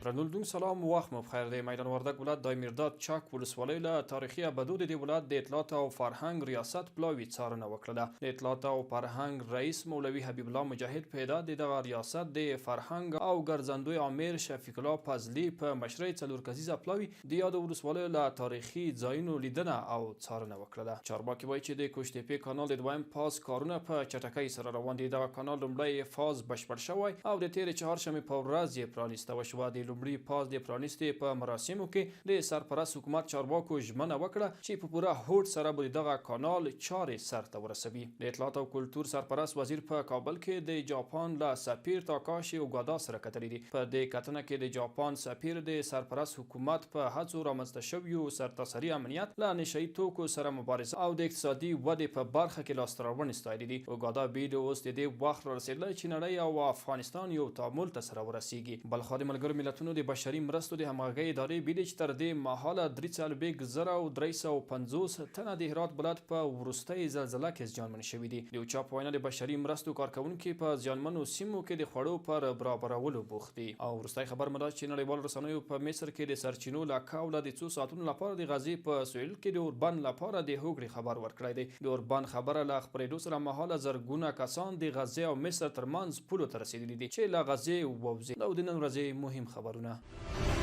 درنولدون سلام وخت مو بخیر دی. میدان وردک ولایت د میرداد چک ولسوالۍ له تاریخي ابدو د ولایت د اطلاعات او فرهنګ ریاست پلاوی څارنه وکړه. د اطلاعات او فرهنګ رئیس مولوي حبیب الله مجاهد په هدایت د ریاست د فرهنګ او ګرځندوی امیر شفیق الله فضلی په مشرۍ څلور کسیزه پلاوی د یاد ولسوالۍ له تاریخي ځایونو لیدنه او څارنه وکړه. چارواکي وایي چې د کوشتپې کانال د دویم فاز کارونه په چټکۍ سره روان دي. دغه کانال لومړی فاز بشپړ شوی او د تېرې چهارشنبې په ورځ یې پرانیسته وشوه. د لومړي فاز د پرانیستې په مراسمو کې د سرپرست حکومت چارواکو ژمنه وکړه چې په پوره هوډ سره به دغه کانال چارې سرته ورسوي. د اطلاعات او کلتور سرپرست وزیر په کابل کې د جاپان له سفیر تاکاشي اوګادا سره کتلي دي. په دې کتنه کې د جاپان سفیر د سرپرست حکومت په هڅو رامنځته شویو سرتاسري امنیت له نشهیي توکو سره مبارزه او د اقتصادي ودې په برخه کې لاسته راوړنې ستایلي دي. اوګادا بیل اوس د دې وخت رارسېدلی چې نړۍ او افغانستان یو تعامل ته سره ورسیږي. بلخوا د ملګرو ملتونو د بشري مرستو د همغږۍ ادارې بیلې چې تر دې مهاله 3,350 تنه د هرات ولایت په وروستۍ زلزله کې زیانمن شوي دي. د اوچا په وینا د بشري مرستو کارکوونکي په زیانمنو سیمو کې د خوړو پر برابرولو بوخت دي. او وروستی خبر مو دا چې نړیوالو رسنیو په مصر کې د سرچینو له کبله د څو ساعتونو لپاره د غزې په سویل کې د اوربند لپاره د هوکړې خبر ورکړی دی. د اوربند خبره له خپرېدو سره مهاله زرګونه کسان د غزې او مصر ترمنځ پولو ته رسېدلي دي چې له غزې ووځي. دا د نن ورځې مهم خبرونه.